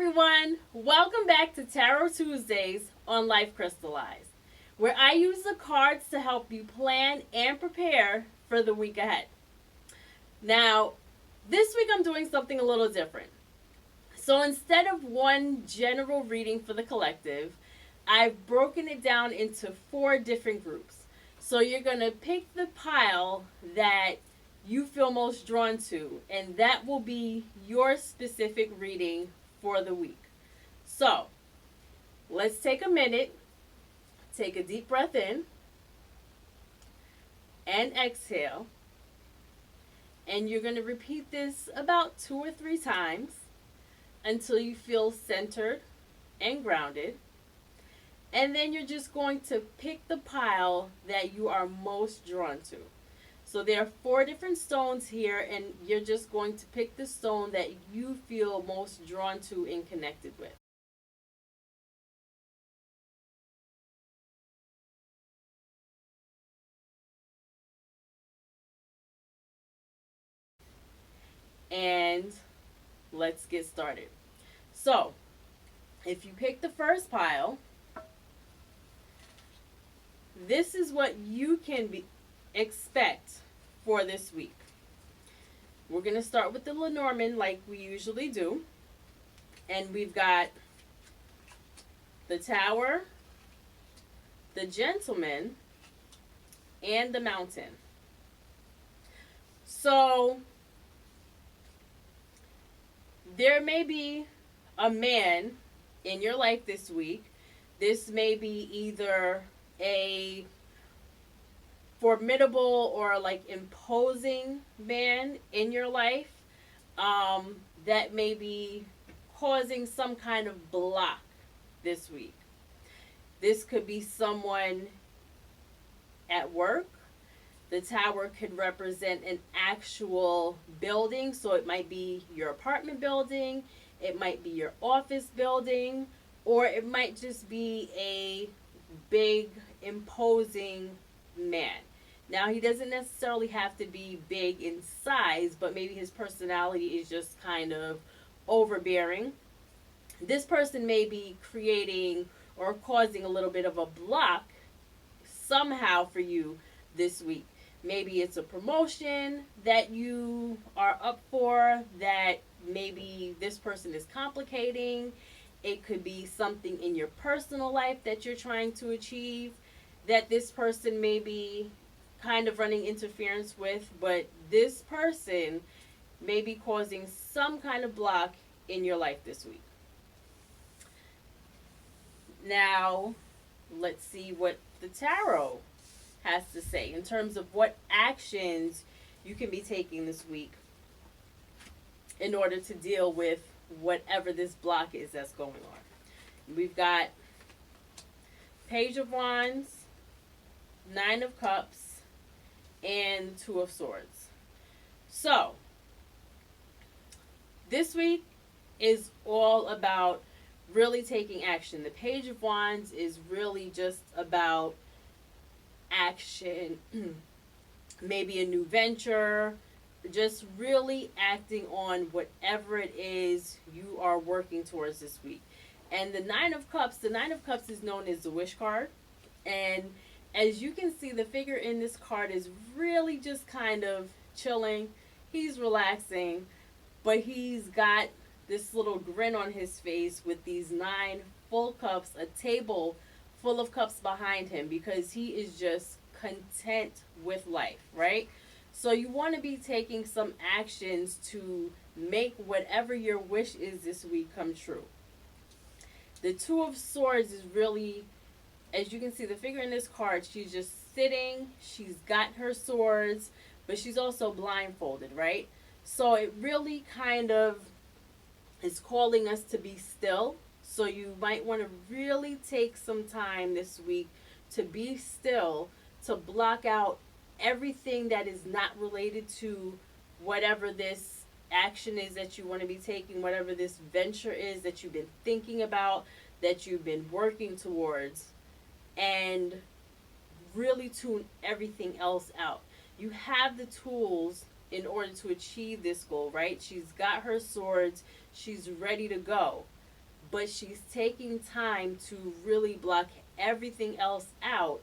everyone, welcome back to Tarot Tuesdays on Life Crystallized, where I use the cards to help you plan and prepare for the week ahead. Now, this week I'm doing something a little different. So instead of one general reading for the collective, I've broken it down into 4 different groups. So you're going to pick the pile that you feel most drawn to, and that will be your specific reading for the week. So, let's take a minute, take a deep breath in, and exhale. And you're going to repeat this about 2 or 3 times until you feel centered and grounded. And then you're just going to pick the pile that you are most drawn to. So there are 4 different stones here, and you're just going to pick the stone that you feel most drawn to and connected with. And let's get started. So, if you pick the first pile, this is what you can expect for this week. We're going to start with the Lenormand like we usually do. And we've got the Tower, the Gentleman, and the Mountain. So, there may be a man in your life this week. This may be either a formidable or like imposing man in your life that may be causing some kind of block this week. This could be someone at work. The tower could represent an actual building, so it might be your apartment building, it might be your office building, or it might just be a big imposing man. Now, he doesn't necessarily have to be big in size, but maybe his personality is just kind of overbearing. This person may be creating or causing a little bit of a block somehow for you this week. Maybe it's a promotion that you are up for that maybe this person is complicating. It could be something in your personal life that you're trying to achieve that this person may be kind of running interference with, but this person may be causing some kind of block in your life this week. Now, let's see what the tarot has to say in terms of what actions you can be taking this week in order to deal with whatever this block is that's going on. We've got Page of Wands, 9 of Cups, and 2 of Swords. So, this week is all about really taking action. The Page of Wands is really just about action, maybe a new venture, just really acting on whatever it is you are working towards this week. And the 9 of Cups is known as the wish card. And as you can see, the figure in this card is really just kind of chilling. He's relaxing, but he's got this little grin on his face with these 9 full cups, a table full of cups behind him, because he is just content with life, right? So you want to be taking some actions to make whatever your wish is this week come true. The 2 of Swords is really, as you can see, the figure in this card, she's just sitting, she's got her swords, but she's also blindfolded, right? So it really kind of is calling us to be still. So you might want to really take some time this week to be still, to block out everything that is not related to whatever this action is that you want to be taking, whatever this venture is that you've been thinking about, that you've been working towards, and really tune everything else out. You have the tools in order to achieve this goal, right? She's got her swords, she's ready to go. but she's taking time to really block everything else out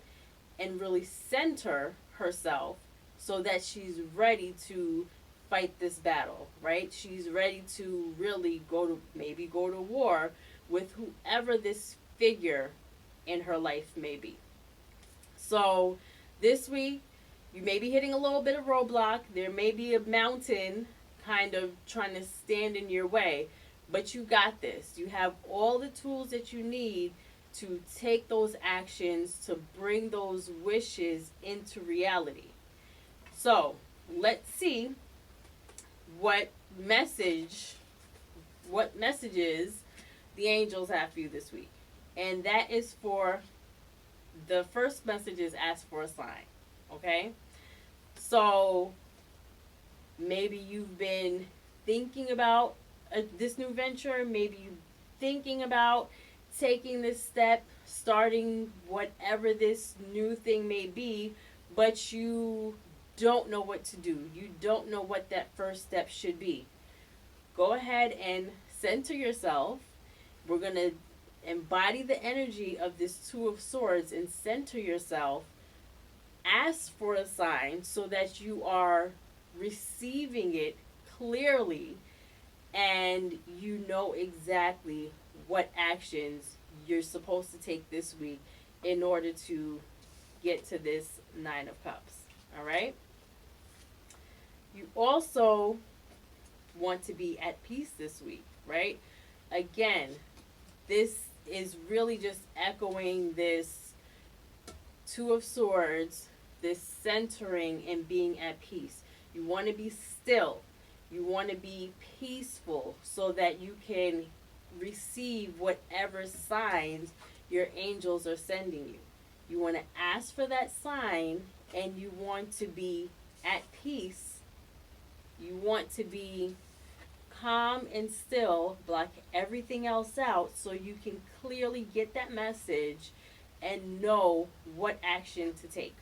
and really center herself so that she's ready to fight this battle, right? She's ready to really go to war with whoever this figure in her life may be. So this week, you may be hitting a little bit of roadblock. There may be a mountain kind of trying to stand in your way, but you got this. You have all the tools that you need to take those actions to bring those wishes into reality. So let's see what messages the angels have for you this week. And that is for the first message is ask for a sign. Okay? So maybe you've been thinking about this new venture. Maybe you're thinking about taking this step, starting whatever this new thing may be, but you don't know what to do. You don't know what that first step should be. Go ahead and center yourself. We're going to embody the energy of this Two of Swords and center yourself. Ask for a sign so that you are receiving it clearly and you know exactly what actions you're supposed to take this week in order to get to this Nine of Cups. All right? You also want to be at peace this week, right? Again, this is really just echoing this Two of Swords, this centering and being at peace. You want to be still. You want to be peaceful so that you can receive whatever signs your angels are sending you. You want to ask for that sign and you want to be at peace. You want to be calm and still, block everything else out so you can clearly get that message and know what action to take.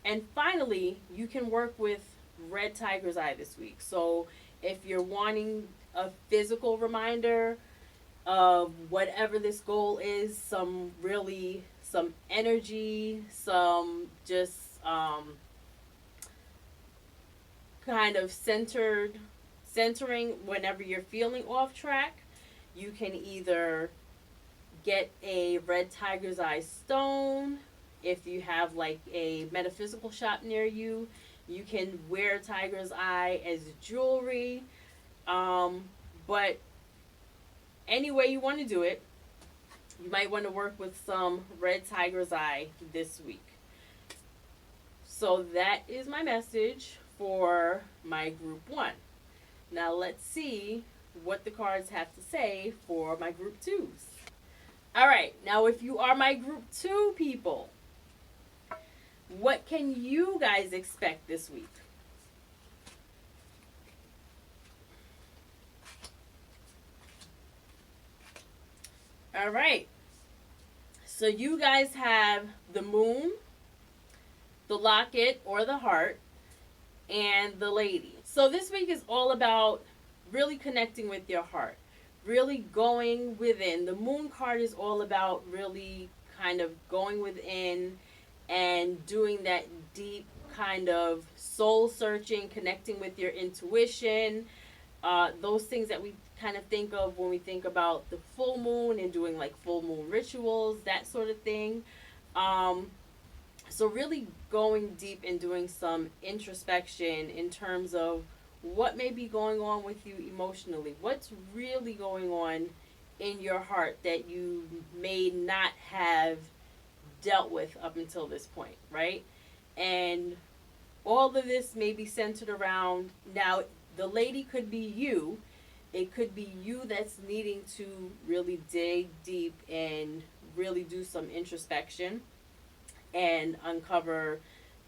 And finally, you can work with Red Tiger's Eye this week. So if you're wanting a physical reminder of whatever this goal is, some energy, some just kind of centering whenever you're feeling off track, you can either get a Red Tiger's Eye stone. If you have like a metaphysical shop near you, you can wear tiger's eye as jewelry. But any way you want to do it, you might want to work with some Red Tiger's Eye this week. So that is my message for my group 1. Now let's see what the cards have to say for my group 2s. All right, now if you are my group 2 people, what can you guys expect this week? All right. So you guys have the moon, the locket or the heart, and the lady. So this week is all about really connecting with your heart, really going within. The moon card is all about really kind of going within and doing that deep kind of soul searching, connecting with your intuition, those things that we kind of think of when we think about the full moon and doing like full moon rituals, that sort of thing. So really going deep and doing some introspection in terms of what may be going on with you emotionally. What's really going on in your heart that you may not have dealt with up until this point, right? And all of this may be centered around, now the lady could be you. It could be you that's needing to really dig deep and really do some introspection and uncover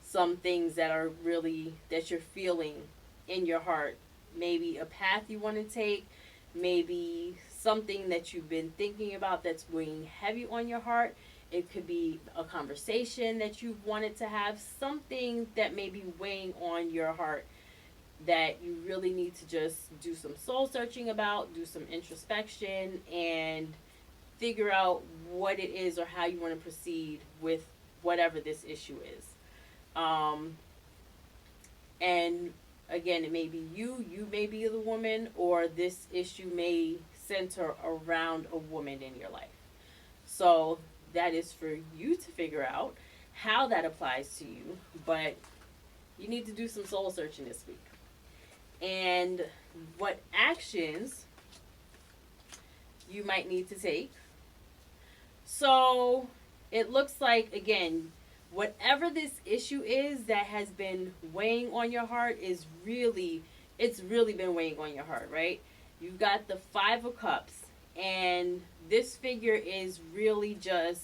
some things that are really, that you're feeling in your heart. Maybe a path you want to take, maybe something that you've been thinking about that's weighing heavy on your heart. It could be a conversation that you've wanted to have, something that may be weighing on your heart. that you really need to just do some soul searching about, do some introspection, and figure out what it is or how you want to proceed with whatever this issue is. And again, it may be you may be the woman, or this issue may center around a woman in your life. So that is for you to figure out how that applies to you, but you need to do some soul searching this week. And what actions you might need to take. So it looks like, again, whatever this issue is that has been weighing on your heart it's really been weighing on your heart, right? You've got the Five of Cups, and this figure is really just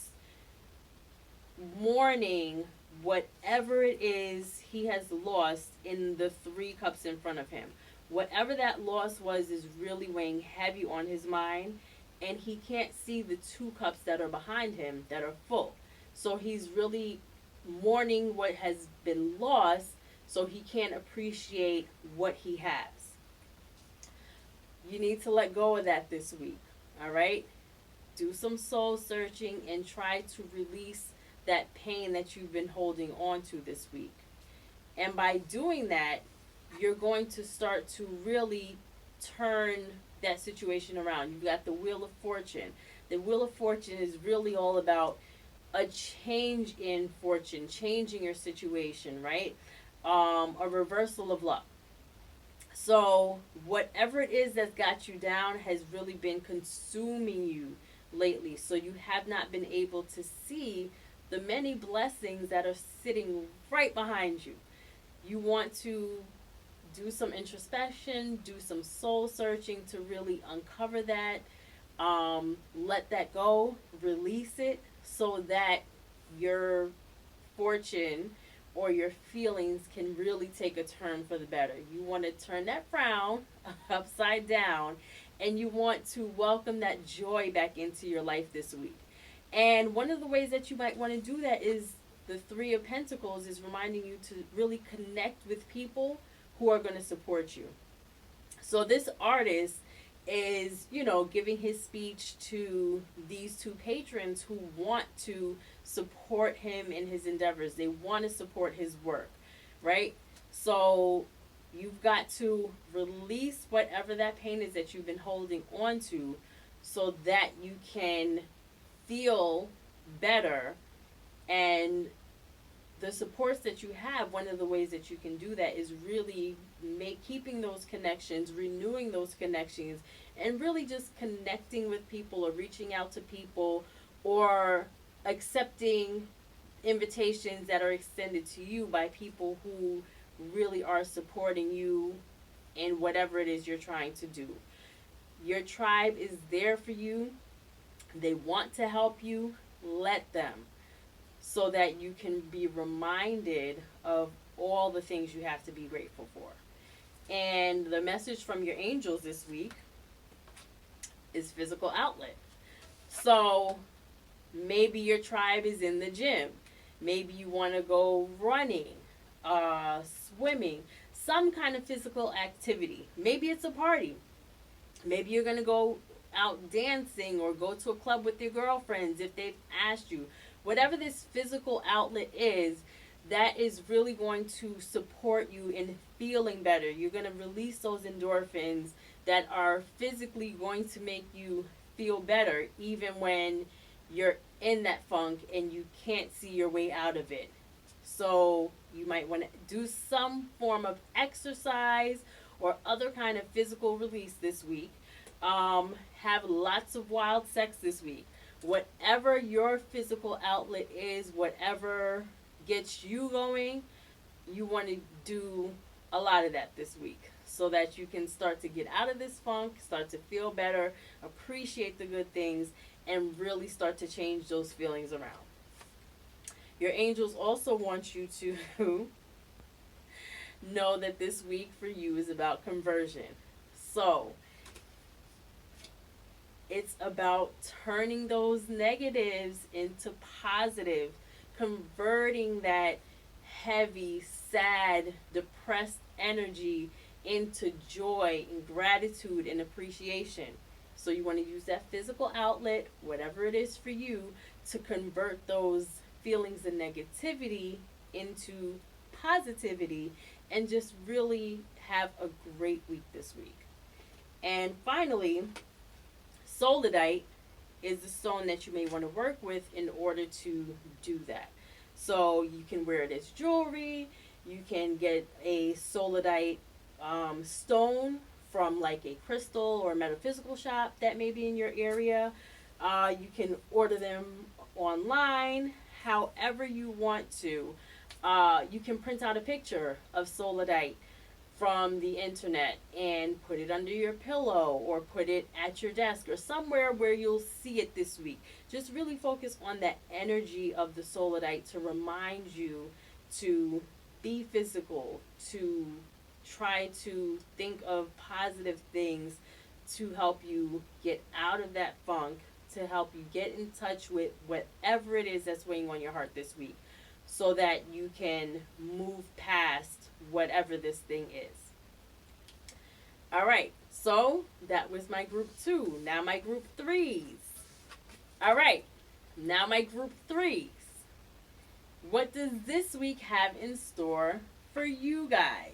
mourning whatever it is he has lost in the Three Cups in front of him. Whatever that loss was is really weighing heavy on his mind, and he can't see the Two Cups that are behind him that are full. So he's really mourning what has been lost, so he can't appreciate what he has. You need to let go of that this week, all right? Do some soul searching and try to release that pain that you've been holding on to this week. And by doing that, you're going to start to really turn that situation around. You've got the Wheel of Fortune. The Wheel of Fortune is really all about a change in fortune, changing your situation, right? A reversal of luck. So whatever it is that's got you down has really been consuming you lately. So you have not been able to see the many blessings that are sitting right behind you. You want to do some introspection, do some soul searching to really uncover that. Let that go, release it, so that your fortune or your feelings can really take a turn for the better. You want to turn that frown upside down, and you want to welcome that joy back into your life this week. And one of the ways that you might want to do that is the Three of Pentacles is reminding you to really connect with people who are going to support you. So this artist is, giving his speech to these two patrons who want to support him in his endeavors. They want to support his work, right? So you've got to release whatever that pain is that you've been holding on to, so that you can feel better. And the supports that you have, one of the ways that you can do that is really keeping those connections, renewing those connections, and really just connecting with people or reaching out to people or accepting invitations that are extended to you by people who really are supporting you in whatever it is you're trying to do. Your tribe is there for you. They want to help you. Let them, so that you can be reminded of all the things you have to be grateful for. And the message from your angels this week is physical outlet. So maybe your tribe is in the gym. Maybe you want to go running, swimming, some kind of physical activity. Maybe it's a party. Maybe you're going to go out dancing or go to a club with your girlfriends if they've asked you. Whatever this physical outlet is, that is really going to support you in feeling better. You're going to release those endorphins that are physically going to make you feel better, even when you're in that funk and you can't see your way out of it. So you might want to do some form of exercise or other kind of physical release this week. Have lots of wild sex this week. Whatever your physical outlet is, whatever gets you going, you want to do a lot of that this week, so that you can start to get out of this funk, start to feel better, appreciate the good things, and really start to change those feelings around. Your angels also want you to know that this week for you is about conversion. So it's about turning those negatives into positive, converting that heavy, sad, depressed energy into joy and gratitude and appreciation. So you want to use that physical outlet, whatever it is for you, to convert those feelings of negativity into positivity and just really have a great week this week. And finally, Solidite is the stone that you may want to work with in order to do that. So you can wear it as jewelry. You can get a Solidite stone from like a crystal or metaphysical shop that may be in your area. You can order them online, however you want to. You can print out a picture of Solidite from the internet and put it under your pillow or put it at your desk or somewhere where you'll see it this week. Just really focus on that energy of the Solidite to remind you to be physical, to try to think of positive things to help you get out of that funk, to help you get in touch with whatever it is that's weighing on your heart this week, so that you can move past whatever this thing is. All right, so that was my group 2. Now my group 3s. All right, now my group 3s. What does this week have in store for you guys?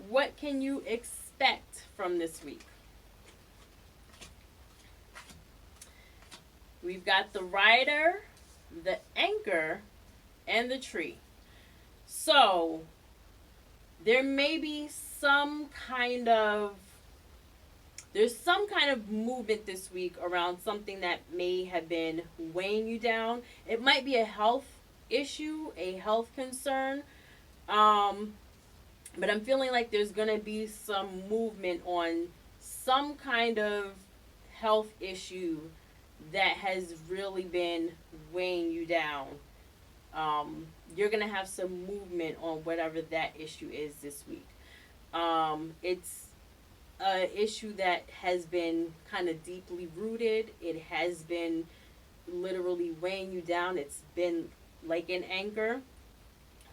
What can you expect from this week? We've got the Rider, the Anchor, and the Tree. So there may be some kind of movement this week around something that may have been weighing you down. It might be a health issue, a health concern. But I'm feeling like there's going to be some movement on some kind of health issue that has really been weighing you down. You're going to have some movement on whatever that issue is this week. It's an issue that has been kind of deeply rooted. It has been literally weighing you down. It's been like an anchor.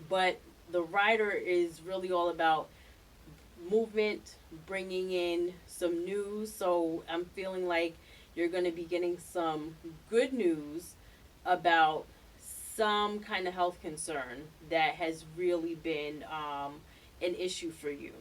But the Rider is really all about movement, bringing in some news. So I'm feeling like you're going to be getting some good news about some kind of health concern that has really been an issue for you.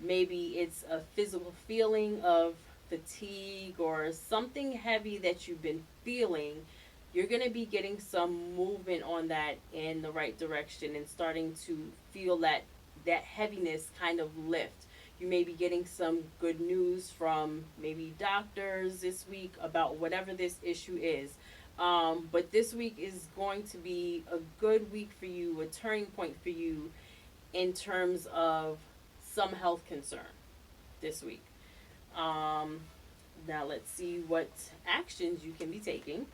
Maybe it's a physical feeling of fatigue or something heavy that you've been feeling. You're going to be getting some movement on that in the right direction and starting to feel that heaviness kind of lift. You may be getting some good news from maybe doctors this week about whatever this issue is. But this week is going to be a good week for you, a turning point for you in terms of some health concern this week. Now let's see what actions you can be taking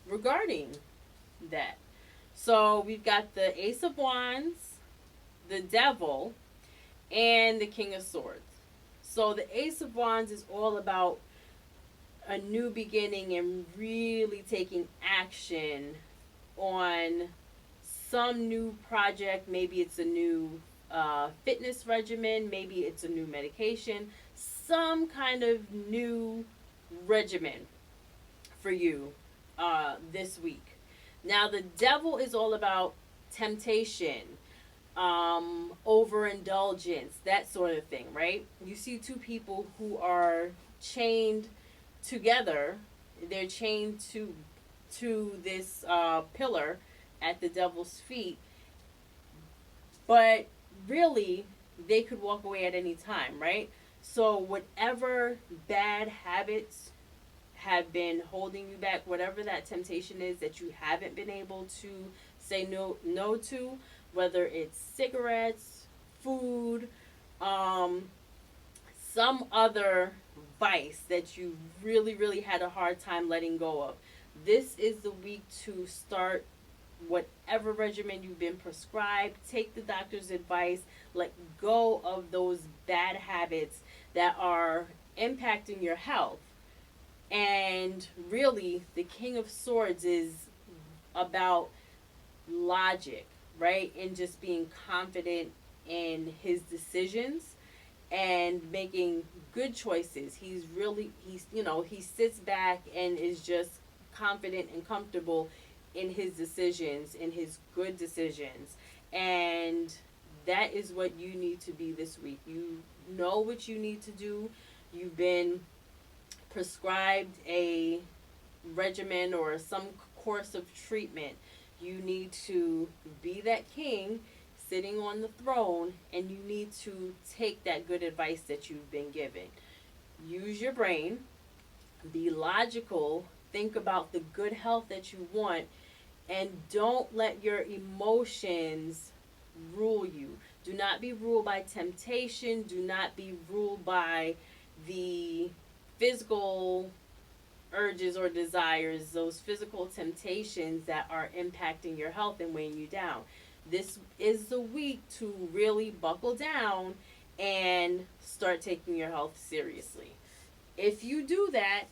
regarding that. So we've got the Ace of Wands, the Devil, and the King of Swords. So the Ace of Wands is all about a new beginning and really taking action on some new project. Maybe it's a new fitness regimen. Maybe it's a new medication. Some kind of new regimen for you this week. Now the Devil is all about temptation, overindulgence, that sort of thing, right? You see two people who are chained together. They're chained to this pillar at the Devil's feet, but really they could walk away at any time, right? So whatever bad habits have been holding you back, whatever that temptation is that you haven't been able to say no to, whether it's cigarettes, food, some other vice that you really had a hard time letting go of. This is the week to start whatever regimen you've been prescribed. Take the doctor's advice. Let go of those bad habits that are impacting your health. And really, the King of Swords is about logic, right? And just being confident in his decisions and making good choices. He sits back and is just confident and comfortable in his decisions, in his good decisions. And that is what you need to be this week. You know what you need to do. You've been prescribed a regimen or some course of treatment. You need to be that king sitting on the throne, and you need to take that good advice that you've been given. Use your brain, be logical, think about the good health that you want, and don't let your emotions rule you. Do not be ruled by temptation. Do not be ruled by the physical urges or desires, those physical temptations that are impacting your health and weighing you down. This is the week to really buckle down and start taking your health seriously. If you do that,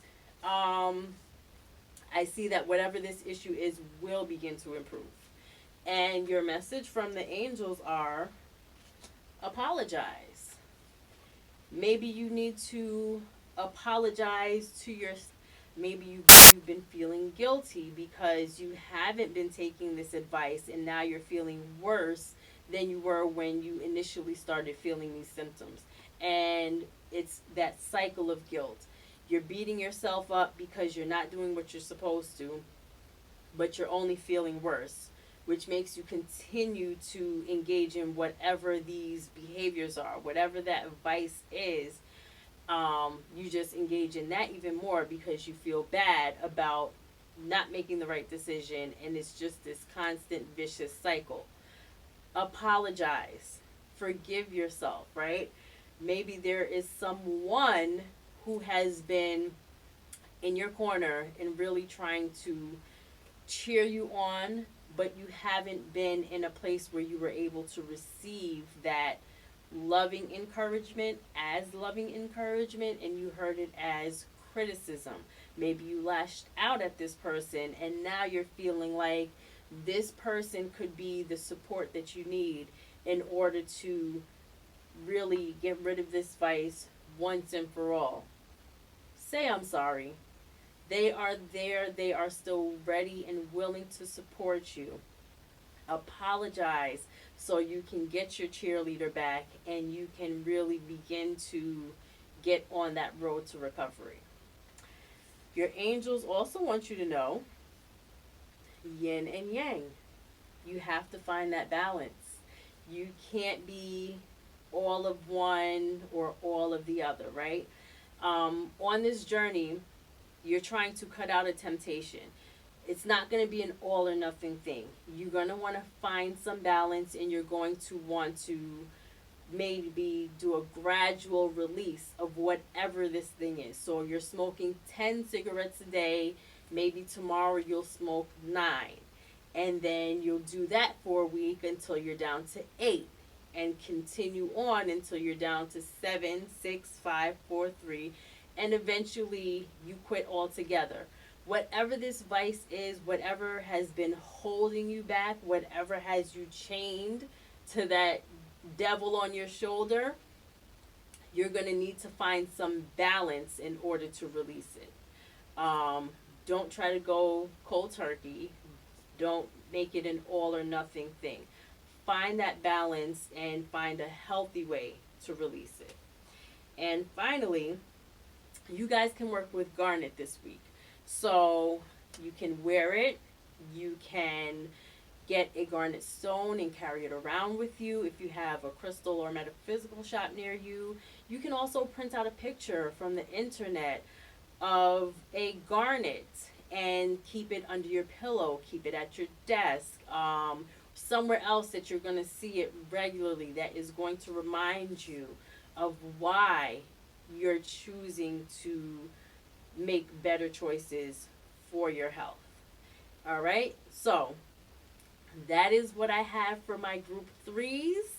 I see that whatever this issue is will begin to improve. And your message from the angels are apologize. Maybe you need to apologize to your maybe you've been feeling guilty because you haven't been taking this advice, and now you're feeling worse than you were when you initially started feeling these symptoms. And it's that cycle of guilt. You're beating yourself up because you're not doing what you're supposed to, but you're only feeling worse, which makes you continue to engage in whatever these behaviors are, whatever that vice is. You just engage in that even more because you feel bad about not making the right decision, and it's just this constant vicious cycle. Apologize, forgive yourself, right? Maybe there is someone who has been in your corner and really trying to cheer you on, but you haven't been in a place where you were able to receive that loving encouragement as loving encouragement, and you heard it as criticism. Maybe you lashed out at this person, and now you're feeling like this person could be the support that you need in order to really get rid of this vice once and for all. Say I'm sorry. They are there, they are still ready and willing to support you. Apologize so you can get your cheerleader back and you can really begin to get on that road to recovery. Your angels also want you to know yin and yang. You have to find that balance. You can't be all of one or all of the other, right? On this journey, you're trying to cut out a temptation. It's not going to be an all or nothing thing. You're going to want to find some balance, and you're going to want to maybe do a gradual release of whatever this thing is. So you're smoking 10 cigarettes a day. Maybe tomorrow you'll smoke 9. And then you'll do that for a week until you're down to 8. And continue on until you're down to 7, 6, 5, 4, 3. And eventually you quit altogether. Whatever this vice is, whatever has been holding you back, whatever has you chained to that devil on your shoulder, you're going to need to find some balance in order to release it. Don't try to go cold turkey. Don't make it an all or nothing thing. Find that balance and find a healthy way to release it. And finally, you guys can work with garnet this week. So you can wear it. You can get a garnet stone and carry it around with you if you have a crystal or metaphysical shop near you. You can also print out a picture from the internet of a garnet and keep it under your pillow. Keep it at your desk. Somewhere else that you're going to see it regularly, that is going to remind you of why you're choosing to make better choices for your health. All right, so that is what I have for my group 3s.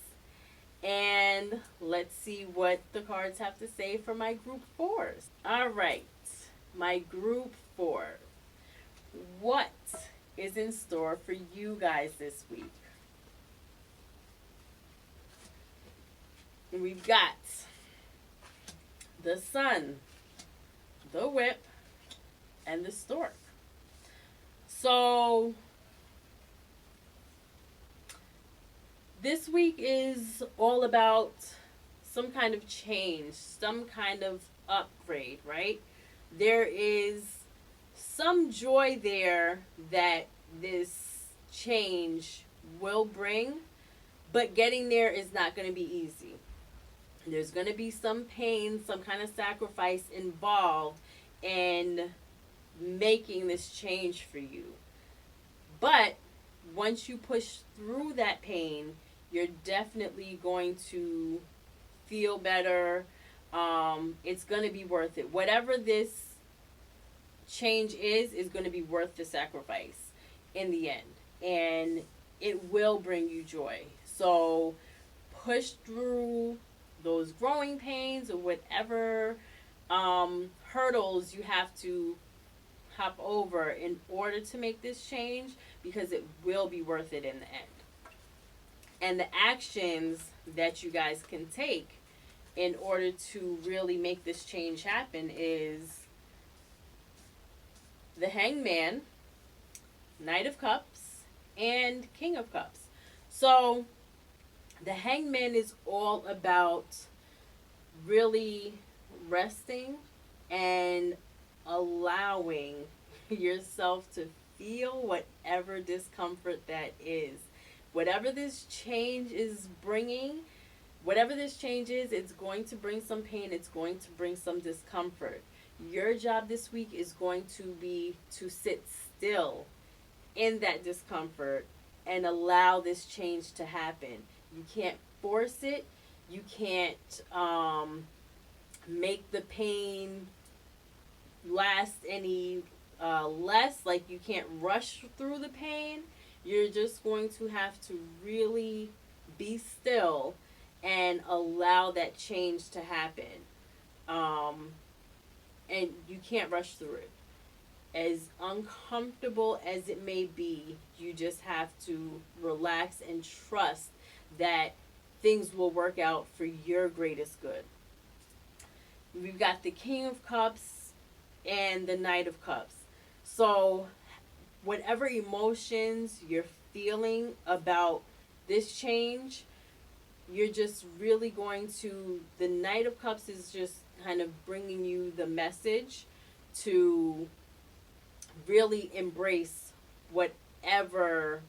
And let's see what the cards have to say for my group 4s. All right, my group 4. What is in store for you guys this week? we've got the Sun, the Whip, and the Stork. So this week is all about some kind of change, some kind of upgrade, right? There is some joy there that this change will bring, but getting there is not going to be easy. There's going to be some pain, some kind of sacrifice involved in making this change for you. But once you push through that pain, you're definitely going to feel better. It's going to be worth it. Whatever this change is going to be worth the sacrifice in the end. And it will bring you joy. So push through those growing pains or whatever hurdles you have to hop over in order to make this change, because it will be worth it in the end. And the actions that you guys can take in order to really make this change happen is the Hangman, Knight of Cups, and King of Cups. So the Hangman is all about really resting and allowing yourself to feel whatever discomfort that is. Whatever this change is bringing, whatever this change is, it's going to bring some pain. It's going to bring some discomfort. Your job this week is going to be to sit still in that discomfort and allow this change to happen. You can't force it. You can't make the pain last any less. Like, you can't rush through the pain. You're just going to have to really be still and allow that change to happen. And you can't rush through it. As uncomfortable as it may be, you just have to relax and trust that things will work out for your greatest good. We've got the King of Cups and the Knight of Cups. So whatever emotions you're feeling about this change, you're just really going to, the Knight of Cups is just kind of bringing you the message to really embrace whatever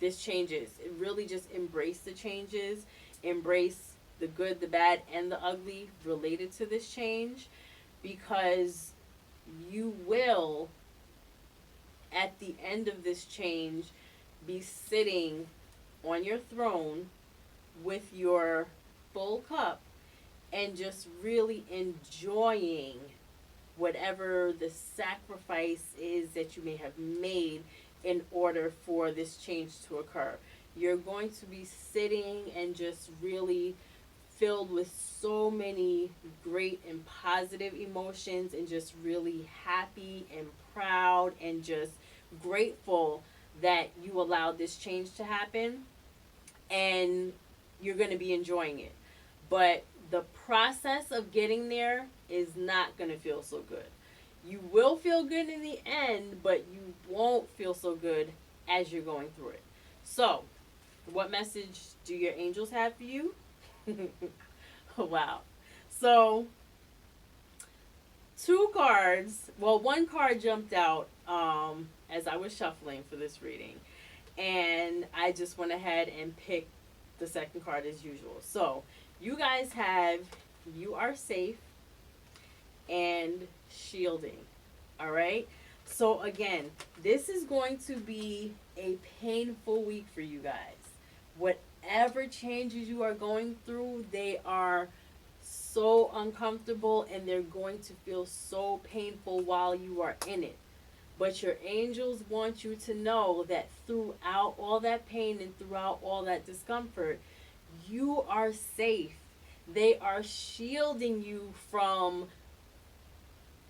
this change is. It really just embrace the changes, embrace the good, the bad, and the ugly related to this change, because you will, at the end of this change, be sitting on your throne with your full cup and just really enjoying whatever the sacrifice is that you may have made in order for this change to occur. You're going to be sitting and just really filled with so many great and positive emotions, and just really happy and proud and just grateful that you allowed this change to happen, and you're going to be enjoying it. But the process of getting there is not going to feel so good. You will feel good in the end, but you won't feel so good as you're going through it. So, what message do your angels have for you? Wow. So, two cards, well, one card jumped out as I was shuffling for this reading, and I just went ahead and picked the second card as usual. So, you guys have You Are Safe and Shielding. All right? So, again, this is going to be a painful week for you guys. Whatever changes you are going through, they are so uncomfortable and they're going to feel so painful while you are in it. But your angels want you to know that throughout all that pain and throughout all that discomfort, you are safe. They are shielding you from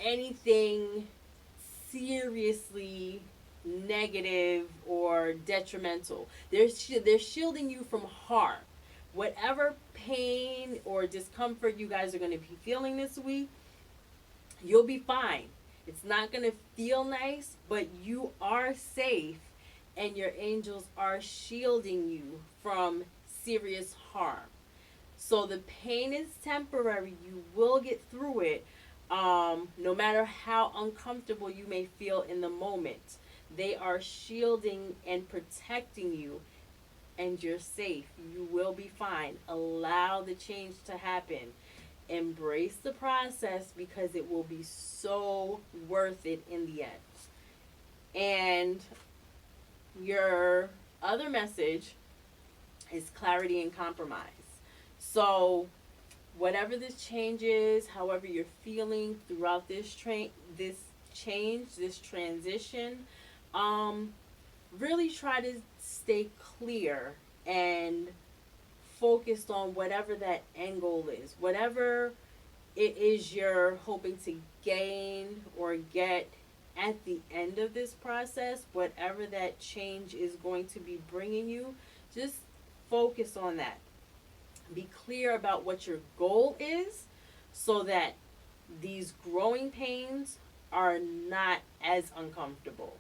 anything seriously negative or detrimental. They're shielding you from harm. whatever pain or discomfort you guys are going to be feeling this week, you'll be fine. It's not going to feel nice, but you are safe, and your angels are shielding you from serious harm. So the pain is temporary. You will get through it, no matter how uncomfortable you may feel in the moment. They are shielding and protecting you, and you're safe. You will be fine. Allow the change to happen. Embrace the process, because it will be so worth it in the end. And your other message is clarity and compromise. So whatever this change is, however you're feeling throughout this transition, really try to stay clear and focused on whatever that end goal is. Whatever it is you're hoping to gain or get at the end of this process, whatever that change is going to be bringing you, just focus on that. Be clear about what your goal is, so that these growing pains are not as uncomfortable.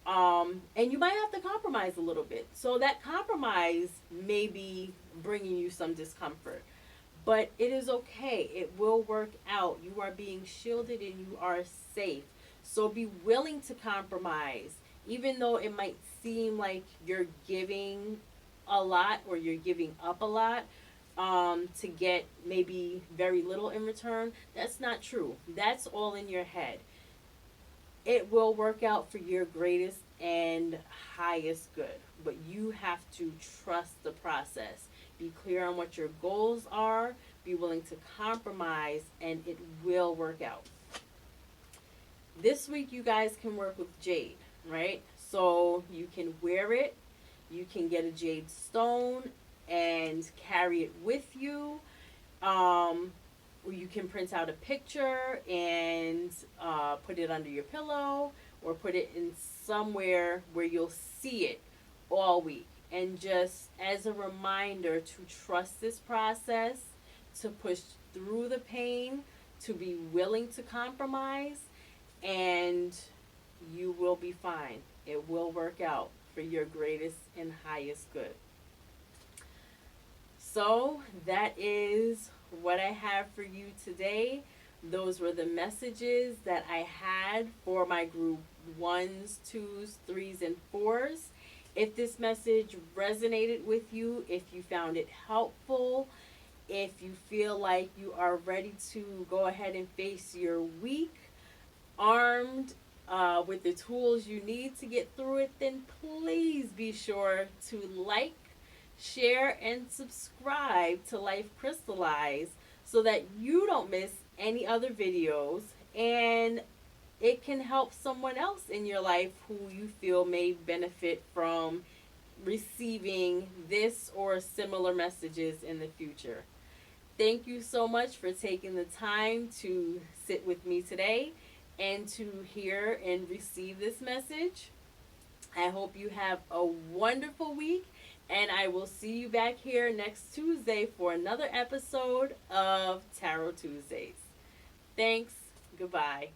And you might have to compromise a little bit. So that compromise may be bringing you some discomfort. But it is okay. It will work out. You are being shielded and you are safe. So be willing to compromise. Even though it might seem like you're giving a lot or you're giving up a lot, to get maybe very little in return. That's not true. That's all in your head. It will work out for your greatest and highest good. But you have to trust the process. Be clear on what your goals are. Be willing to compromise, and it will work out. This week, you guys can work with jade, right? So you can wear it. You can get a jade stone and carry it with you. Or you can print out a picture and put it under your pillow, or put it in somewhere where you'll see it all week. And just as a reminder to trust this process, to push through the pain, to be willing to compromise, and you will be fine. It will work out for your greatest and highest good. So that is what I have for you today. Those were the messages that I had for my group 1s, 2s, 3s, and 4s. If this message resonated with you, if you found it helpful, if you feel like you are ready to go ahead and face your week armed with the tools you need to get through it, then please be sure to like, share, and subscribe to Life Crystallized, so that you don't miss any other videos, and it can help someone else in your life who you feel may benefit from receiving this or similar messages in the future. Thank you so much for taking the time to sit with me today and to hear and receive this message. I hope you have a wonderful week, and I will see you back here next Tuesday for another episode of Tarot Tuesdays. Thanks. Goodbye.